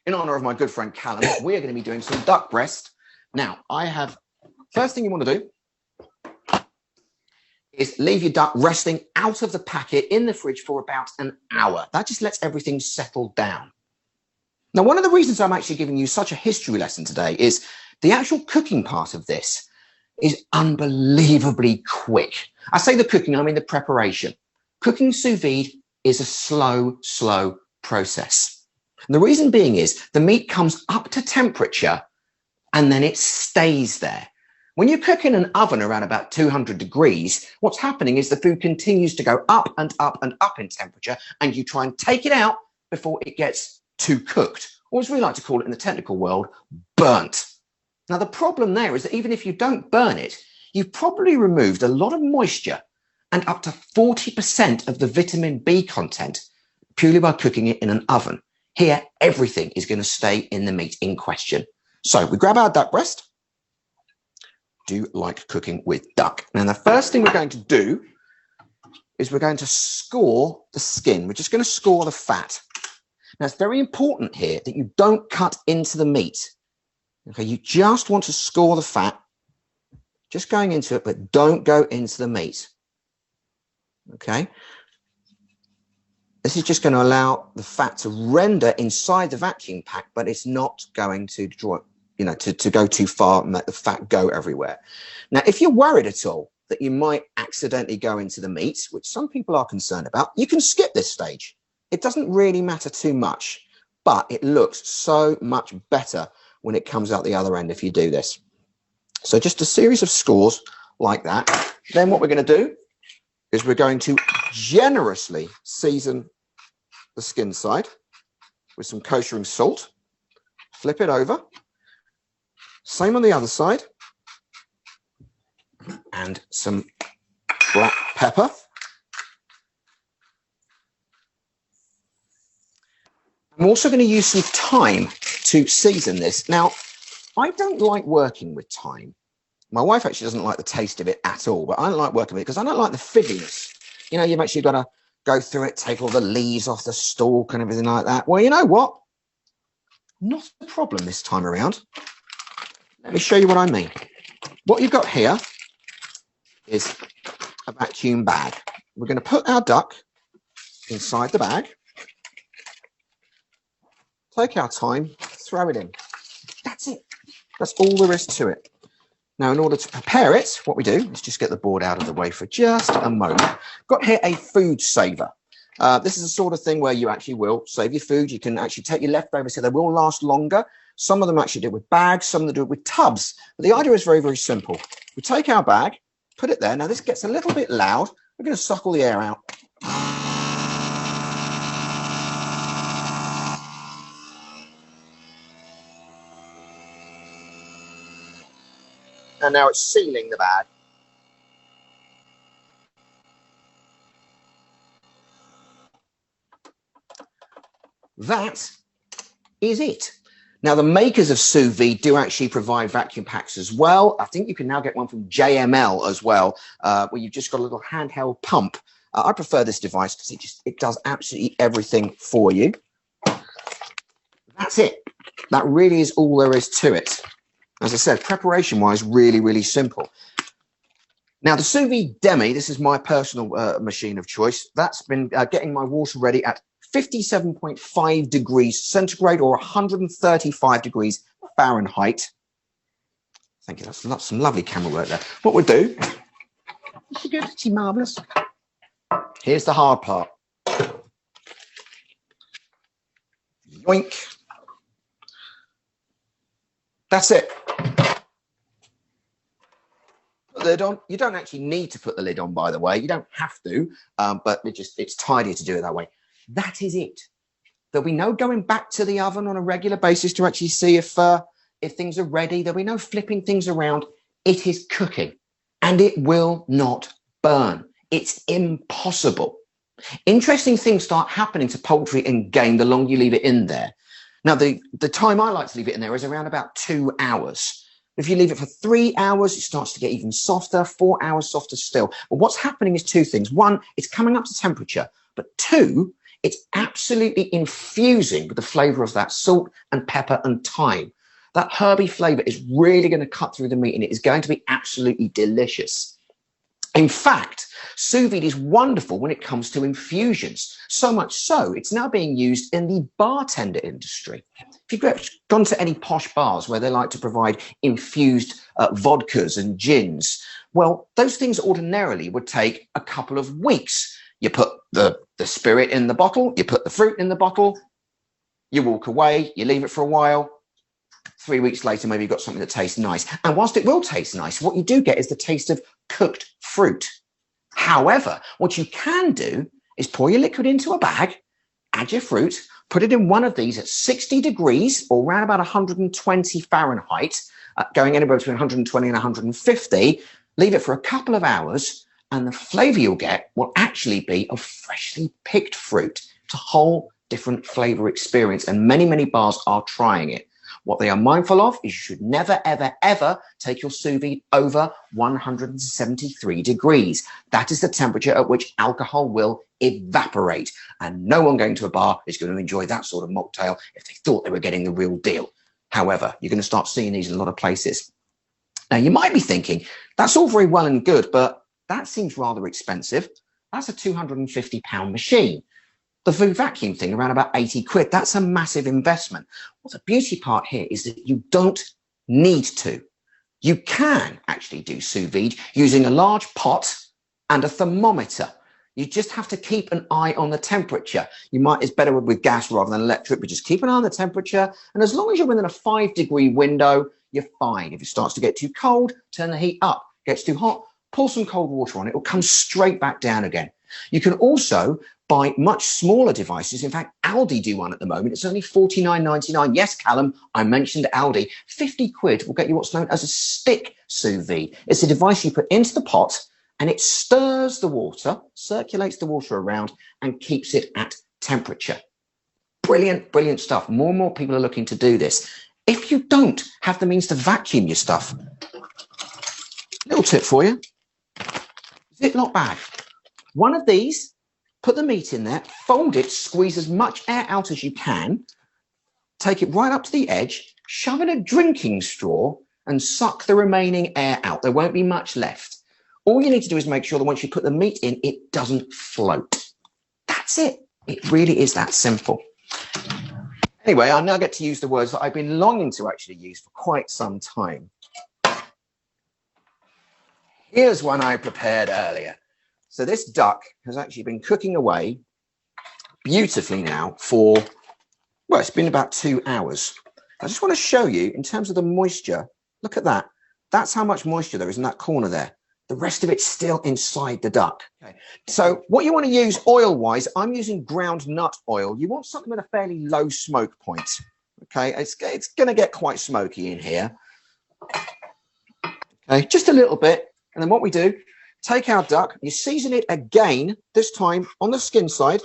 in honor of my good friend Callum, we are going to be doing some duck breast. Now, first thing you want to do is leave your duck resting out of the packet in the fridge for about an hour. That just lets everything settle down. Now, one of the reasons I'm actually giving you such a history lesson today is the actual cooking part of this is unbelievably quick. I say the cooking, I mean the preparation. Cooking sous vide is a slow process. And the reason being is the meat comes up to temperature and then it stays there. When you cook in an oven around about 200 degrees, what's happening is the food continues to go up and up and up in temperature, and you try and take it out before it gets too cooked, or as we like to call it in the technical world, burnt. Now, the problem there is that even if you don't burn it, you've probably removed a lot of moisture and up to 40% of the vitamin B content purely by cooking it in an oven. Here, everything is going to stay in the meat in question. So we grab our duck breast. Do like cooking with duck. Now, the first thing we're going to do is we're going to score the skin. We're just going to score the fat. Now, it's very important here that you don't cut into the meat. Okay, you just want to score the fat, just going into it, but don't go into the meat. Okay. This is just going to allow the fat to render inside the vacuum pack, but it's not going to draw, to go too far and let the fat go everywhere. Now, if you're worried at all that you might accidentally go into the meat, which some people are concerned about, you can skip this stage. It doesn't really matter too much, but it looks so much better when it comes out the other end if you do this. So just a series of scores like that. Then what we're going to do is we're going to generously season the skin side with some koshering salt. Flip it over. Same on the other side. And some black pepper. I'm also going to use some thyme to season this. Now, I don't like working with thyme. My wife actually doesn't like the taste of it at all, but I don't like working with it because I don't like the fizziness. You've actually got to go through it, take all the leaves off the stalk and everything like that. Well, you know what? Not a problem this time around. Let me show you what I mean. What you've got here is a vacuum bag. We're going to put our duck inside the bag. Take our time, throw it in. That's it. That's all there is to it. Now, in order to prepare it, what we do is just get the board out of the way for just a moment. Got here a food saver. This is the sort of thing where you actually will save your food. You can actually take your leftovers, so they will last longer. Some of them actually do it with bags, some of them do it with tubs. But the idea is very, very simple. We take our bag, put it there. Now, this gets a little bit loud. We're going to suck all the air out. And now it's sealing the bag. That is it. Now, the makers of Sous Vide do actually provide vacuum packs as well. I think you can now get one from JML as well, where you've just got a little handheld pump. I prefer this device because it does absolutely everything for you. That's it. That really is all there is to it. As I said, preparation-wise, really, really simple. Now, the Sous Vide Demi, this is my personal machine of choice. That's been getting my water ready at 57.5 degrees centigrade or 135 degrees Fahrenheit. Thank you. That's some lovely camera work there. What we'll do, is she good? Is she marvellous? Here's the hard part. Yoink. That's it. Put the lid on. You don't actually need to put the lid on, by the way. You don't have to, but it's tidier to do it that way. That is it. There'll be no going back to the oven on a regular basis to actually see if things are ready. There'll be no flipping things around. It is cooking, and it will not burn. It's impossible. Interesting things start happening to poultry and game the longer you leave it in there. Now, the time I like to leave it in there is around about 2 hours. If you leave it for 3 hours, it starts to get even softer, 4 hours softer still. But what's happening is two things. One, it's coming up to temperature. But two, It's absolutely infusing with the flavor of that salt and pepper and thyme. That herby flavor is really going to cut through the meat, and it is going to be absolutely delicious. In fact, sous vide is wonderful when it comes to infusions. So much so, it's now being used in the bartender industry. If you've gone to any posh bars where they like to provide infused vodkas and gins, well, those things ordinarily would take a couple of weeks. You put the spirit in the bottle, you put the fruit in the bottle, you walk away, you leave it for a while. 3 weeks later, maybe you've got something that tastes nice. And whilst it will taste nice, what you do get is the taste of cooked fruit. However, what you can do is pour your liquid into a bag, add your fruit, put it in one of these at 60 degrees or around about 120 Fahrenheit, going anywhere between 120 and 150, leave it for a couple of hours, and the flavor you'll get will actually be of freshly picked fruit. It's a whole different flavor experience, and many, many bars are trying it. What they are mindful of is you should never, ever, ever take your sous vide over 173 degrees. That is the temperature at which alcohol will evaporate. And no one going to a bar is going to enjoy that sort of mocktail if they thought they were getting the real deal. However, you're going to start seeing these in a lot of places. Now, you might be thinking, that's all very well and good, but that seems rather expensive. That's a £250 machine. The food vacuum thing, around about 80 quid, that's a massive investment. Well, the beauty part here is that you don't need to. You can actually do sous vide using a large pot and a thermometer. You just have to keep an eye on the temperature. It's better with gas rather than electric, but just keep an eye on the temperature. And as long as you're within a 5-degree window, you're fine. If it starts to get too cold, turn the heat up. Gets too hot, pour some cold water on it. It will come straight back down again. You can also buy much smaller devices. In fact, Aldi do one at the moment. It's only £49.99. Yes, Callum, I mentioned Aldi. 50 quid will get you what's known as a stick sous vide. It's a device you put into the pot and it stirs the water, circulates the water around and keeps it at temperature. Brilliant, brilliant stuff. More and more people are looking to do this. If you don't have the means to vacuum your stuff, little tip for you, Ziploc bag. One of these, put the meat in there, fold it, squeeze as much air out as you can, take it right up to the edge, shove in a drinking straw and suck the remaining air out. There won't be much left. All you need to do is make sure that once you put the meat in, it doesn't float. That's it. It really is that simple. Anyway, I now get to use the words that I've been longing to actually use for quite some time. Here's one I prepared earlier. So this duck has actually been cooking away beautifully now for, well, it's been about 2 hours. I just want to show you in terms of the moisture. Look at that. That's how much moisture there is in that corner there. The rest of it's still inside the duck. Okay. So what you want to use oil-wise, I'm using ground nut oil. You want something with a fairly low smoke point. Okay, it's going to get quite smoky in here. Okay, just a little bit. And then what we do, take our duck, you season it again, this time on the skin side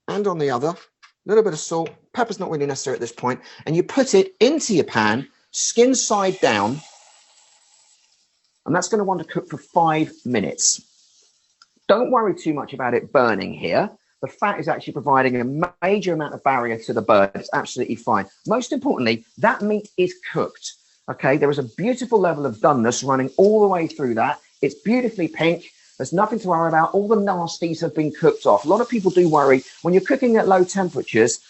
and on the other. A little bit of salt, pepper's not really necessary at this point, and you put it into your pan, skin side down, and that's going to want to cook for 5 minutes. Don't worry too much about it burning here. The fat is actually providing a major amount of barrier to the bird. It's absolutely fine. Most importantly, that meat is cooked. Okay, there is a beautiful level of doneness running all the way through that. It's beautifully pink. There's nothing to worry about. All the nasties have been cooked off. A lot of people do worry when you're cooking at low temperatures,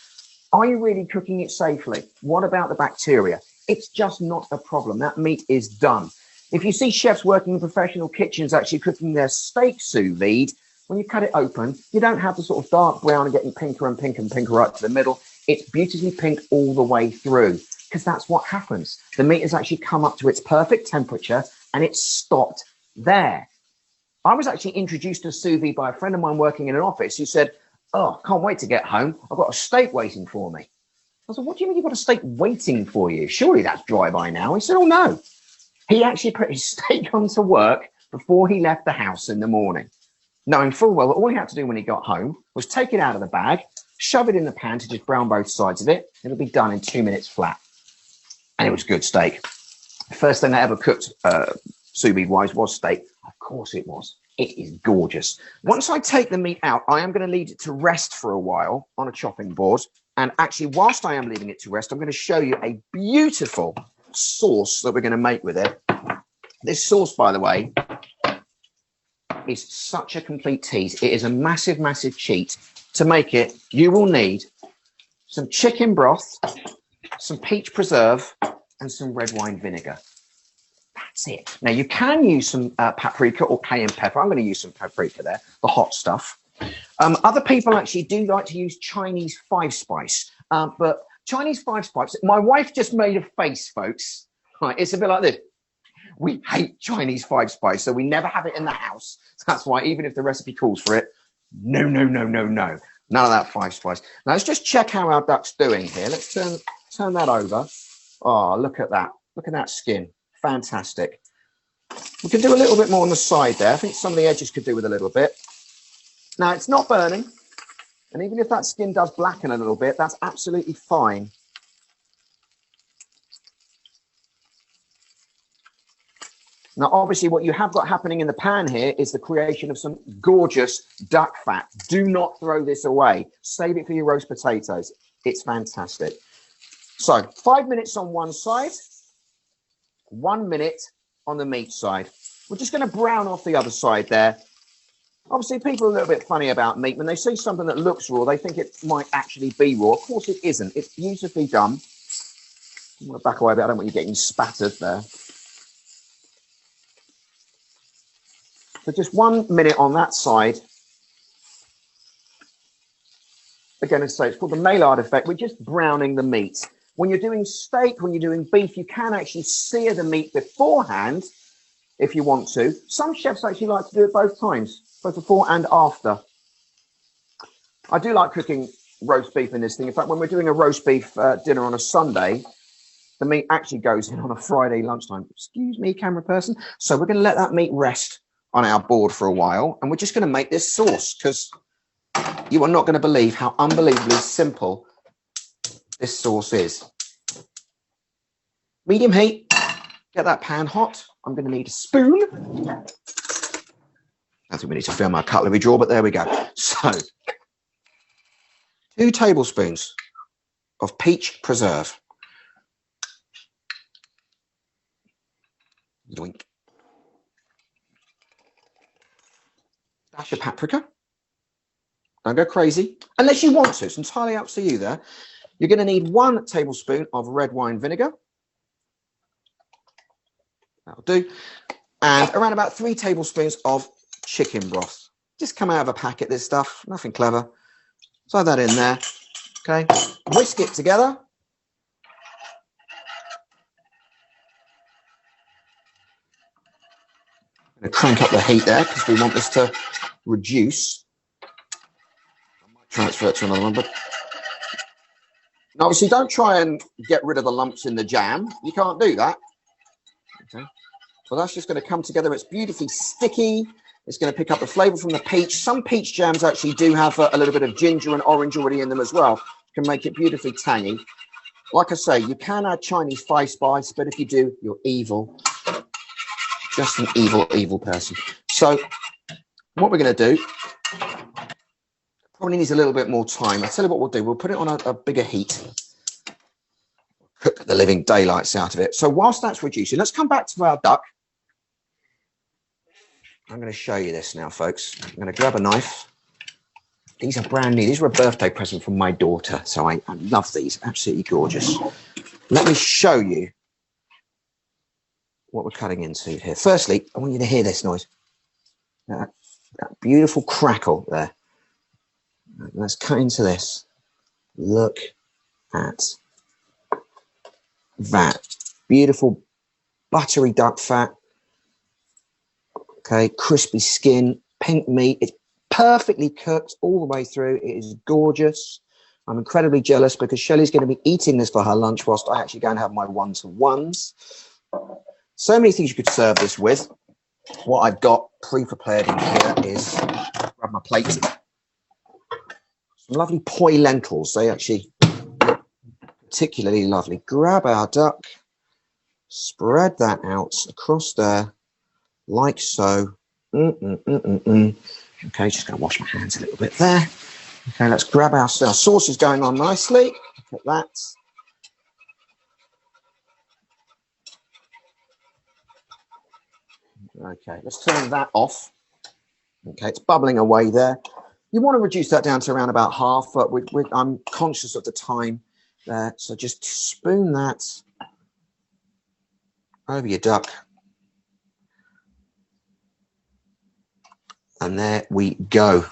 are you really cooking it safely? What about the bacteria? It's just not a problem. That meat is done. If you see chefs working in professional kitchens actually cooking their steak sous vide, when you cut it open, you don't have the sort of dark brown and getting pinker and pinker and pinker right to the middle. It's beautifully pink all the way through, because that's what happens. The meat has actually come up to its perfect temperature and it's stopped there. I was actually introduced to sous vide by a friend of mine working in an office who said, "Oh, can't wait to get home. I've got a steak waiting for me." I said, "What do you mean you've got a steak waiting for you? Surely that's dry by now." He said, "Oh, no." He actually put his steak onto work before he left the house in the morning, knowing full well that all he had to do when he got home was take it out of the bag, shove it in the pan to just brown both sides of it. It'll be done in 2 minutes flat. And it was good steak. The first thing I ever cooked sous vide wise was steak. Of course it was. It is gorgeous. Once I take the meat out, I am going to leave it to rest for a while on a chopping board. And actually, whilst I am leaving it to rest, I'm going to show you a beautiful sauce that we're going to make with it. This sauce, by the way, is such a complete tease. It is a massive, massive cheat. To make it, you will need some chicken broth, some peach preserve, and some red wine vinegar. That's it. Now, you can use some paprika or cayenne pepper. I'm going to use some paprika there, the hot stuff. Other people actually do like to use Chinese five spice. But Chinese five spice, my wife just made a face, folks. Right, it's a bit like this. We hate Chinese five spice, so we never have it in the house. That's why even if the recipe calls for it, no, no, no, no, no. None of that five spice. Now, let's just check how our duck's doing here. Let's turn that over. Oh, look at that. Look at that skin. Fantastic. We can do a little bit more on the side there. I think some of the edges could do with a little bit. Now, it's not burning. And even if that skin does blacken a little bit, that's absolutely fine. Now, obviously, what you have got happening in the pan here is the creation of some gorgeous duck fat. Do not throw this away. Save it for your roast potatoes. It's fantastic. So 5 minutes on one side, 1 minute on the meat side. We're just going to brown off the other side there. Obviously, people are a little bit funny about meat. When they see something that looks raw, they think it might actually be raw. Of course, it isn't. It's beautifully done. I'm going to back away a bit. I don't want you getting spattered there. So just 1 minute on that side. Again, as I say, it's called the Maillard effect. We're just browning the meat. When you're doing steak, when you're doing beef, you can actually sear the meat beforehand if you want to. Some chefs actually like to do it both times, both before and after. I do like cooking roast beef in this thing. In fact, when we're doing a roast beef dinner on a Sunday, the meat actually goes in on a Friday lunchtime. Excuse me, camera person. So we're going to let that meat rest on our board for a while, and we're just going to make this sauce, because you are not going to believe how unbelievably simple this sauce is. Medium heat, get that pan hot. I'm going to need a spoon. I think we need to film our cutlery drawer, but there we go. So 2 tablespoons of peach preserve. Yoink. Dash of paprika. Don't go crazy unless you want to. It's entirely up to you there. You're going to need 1 tablespoon of red wine vinegar. That'll do. And around about 3 tablespoons of chicken broth. Just come out of a packet, this stuff. Nothing clever. Throw that in there. Okay. Whisk it together. I'm going to crank up the heat there because we want this to reduce. I might transfer it to another one, but now, obviously, don't try and get rid of the lumps in the jam. You can't do that. Okay. So that's just going to come together. It's beautifully sticky. It's going to pick up the flavour from the peach. Some peach jams actually do have a little bit of ginger and orange already in them as well. Can make it beautifully tangy. Like I say, you can add Chinese five spice, but if you do, you're evil. Just an evil, evil person. So what we're going to do, probably needs a little bit more time. I'll tell you what we'll do. We'll put it on a bigger heat. Cook the living daylights out of it. So whilst that's reducing, let's come back to our duck. I'm going to show you this now, folks. I'm going to grab a knife. These are brand new. These were a birthday present from my daughter. So I love these. Absolutely gorgeous. Let me show you what we're cutting into here. Firstly, I want you to hear this noise. That beautiful crackle there. Let's cut into this. Look at that. Beautiful buttery duck fat. Okay, crispy skin, pink meat. It's perfectly cooked all the way through. It is gorgeous. I'm incredibly jealous because Shelley's going to be eating this for her lunch whilst I actually go and have my one-to-ones. So many things you could serve this with. What I've got pre-prepared in here is, grab my plate, some lovely poi lentils. They actually look particularly lovely. Grab our duck, spread that out across there, like so. Okay, just going to wash my hands a little bit there. Okay, let's grab our sauce is going on nicely. Look at that. Okay, let's turn that off. Okay, it's bubbling away there. You want to reduce that down to around about half, but I'm conscious of the time there. So just spoon that over your duck. And there we go.